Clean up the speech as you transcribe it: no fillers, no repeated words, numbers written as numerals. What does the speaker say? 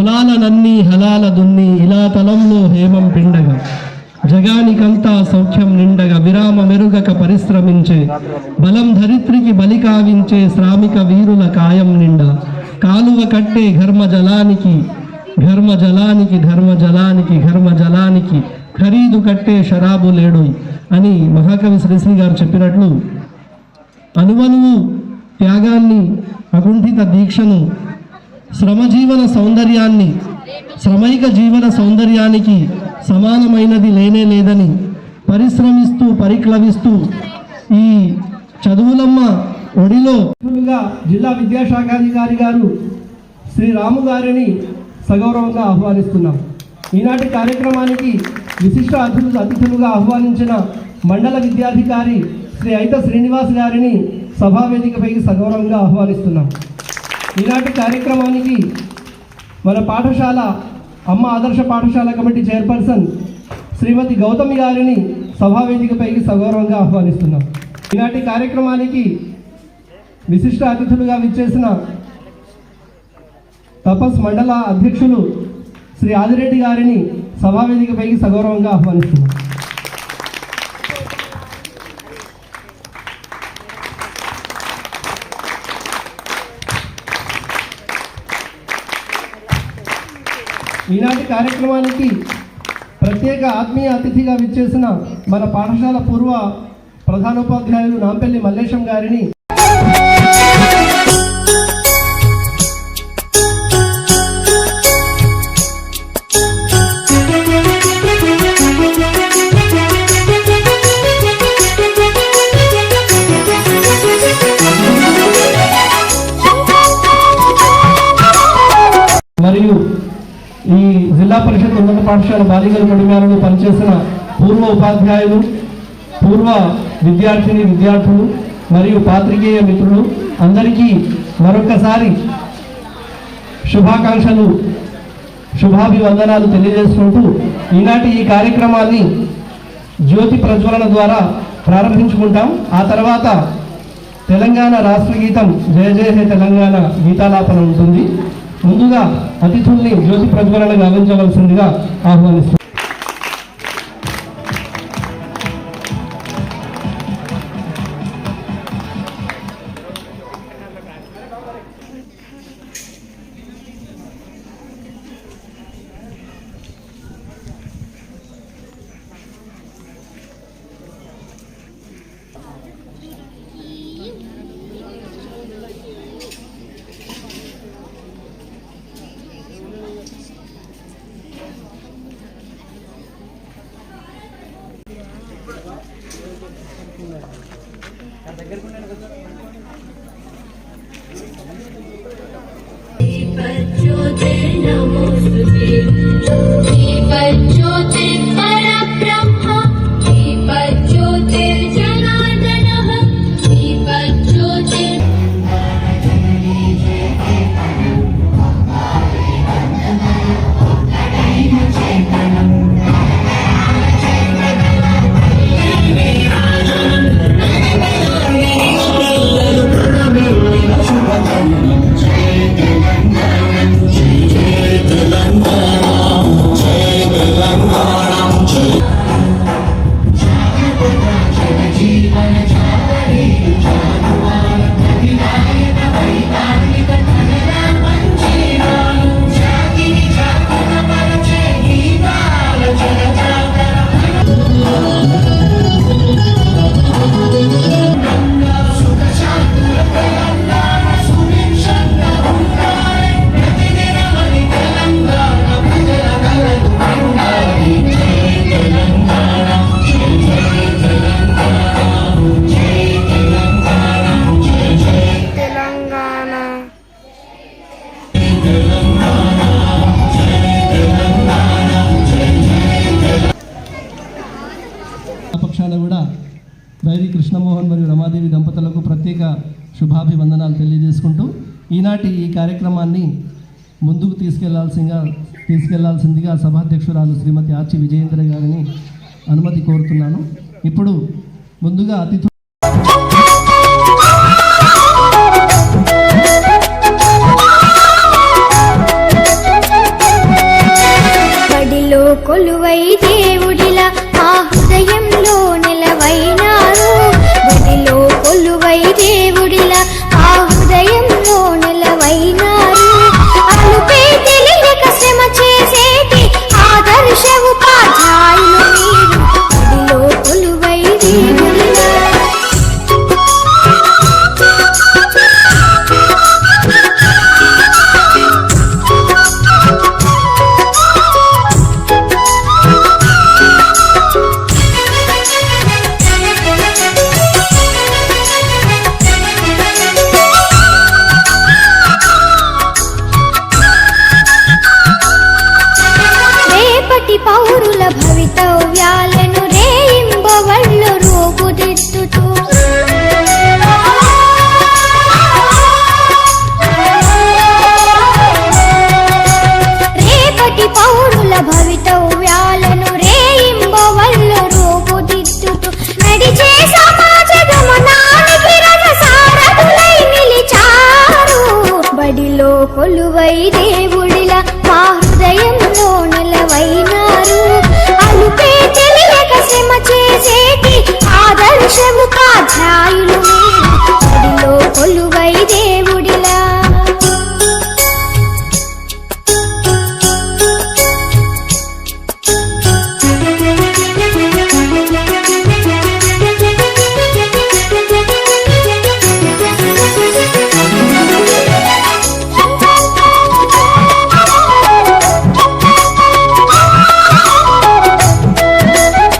పొలాలనన్నీ హలాల దున్ని ఇలా తలంలో హేమం పిండగా జగానికంతా సౌఖ్యం నిండగా విరామ మెరుగక పరిశ్రమించే బలం ధరిత్రికి బలి కావించే శ్రామిక వీరుల కాయం నిండా కాలువ కట్టే ఘర్మ జలానికి ఖరీదు కట్టే షరాబు లేడు అని మహాకవి శ్రీశ్రీ గారు చెప్పినట్లు అనువనువు త్యాగాన్ని, అకుంఠిత దీక్షను, శ్రమైక జీవన సౌందర్యానికి సమానమైనది లేనే లేదని పరిశ్రమిస్తూ పరిక్లవిస్తూ ఈ చదువులమ్మ ఒడిలో జిల్లా విద్యాశాఖాధికారి గారు శ్రీ రాము గారిని సగౌరవంగా ఆహ్వానిస్తున్నాం. ఈనాటి కార్యక్రమానికి విశిష్ట అతిథులుగా ఆహ్వానించిన మండల విద్యాధికారి శ్రీ అయిత శ్రీనివాస్ గారిని సభావేదికపైకి సగౌరవంగా ఆహ్వానిస్తున్నాం. ఈనాటి కార్యక్రమానికి మన పాఠశాల అమ్మ ఆదర్శ పాఠశాల కమిటీ చైర్పర్సన్ శ్రీమతి గౌతమి గారిని సభావేదికపైకి సగౌరవంగా ఆహ్వానిస్తున్నాం. ఈనాటి కార్యక్రమానికి విశిష్ట అతిథులుగా విచ్చేసిన తపస్ మండల అధ్యక్షులు శ్రీ ఆదిరెడ్డి గారిని సభావేదికపైకి సగౌరవంగా ఆహ్వానిస్తున్నాం. ఈనాటి కార్యక్రమానికి ప్రత్యేక ఆత్మీయ అతిథిగా విచ్చేసిన మన పాఠశాల పూర్వ ప్రధానోపాధ్యాయులు నాంపల్లి మల్లేశం గారిని మరియు ఈ జిల్లా పరిషత్ ఉన్నత పాఠశాల బాలికల కొడిమ్యాలలో పనిచేసిన పూర్వ ఉపాధ్యాయులు, పూర్వ విద్యార్థులు మరియు పాత్రికేయ మిత్రులు అందరికీ మరొకసారి శుభాకాంక్షలు, శుభాభివందనాలు తెలియజేసుకుంటూ ఈనాటి ఈ కార్యక్రమాన్ని జ్యోతి ప్రజ్వలన ద్వారా ప్రారంభించుకుంటాం. ఆ తర్వాత తెలంగాణ రాష్ట్ర గీతం జయ జయ హే తెలంగాణ గీతాలాపన ఉంటుంది. ముందుగా అతిథుల్ని జ్యోతి ప్రజ్వలన గావించవలసిందిగా ఆహ్వానిస్తున్నాం. కూడా బైరి కృష్ణమోహన్ మరియు రమాదేవి దంపతులకు ప్రత్యేక శుభాభివందనాలు తెలియజేసుకుంటూ ఈనాటి ఈ కార్యక్రమాన్ని ముందుకు తీసుకెళ్లాల్సిందిగా సభాధ్యక్షురాలు శ్రీమతి ఆర్చి విజయేంద్ర గారిని అనుమతి కోరుతున్నాను. ఇప్పుడు ముందుగా అతిథి కొలువై దేవుడిలా మా హృదయంలో నిలవైనారు. బడిలో కొలువై దేవుడిలా మా హృదయంలో నిలవైనారు. అలుపే తెలియక శ్రమ చేసేటి ఆదర్శ ఉపాధ్యాయులు మీరు. బడిలో కొలువై దేవుడిలా పౌరుల భవితవ్యాలను రేయింబవళ్ళు రూపుదిద్దుతూ రేపటి పౌరుల భవితవ్యాలను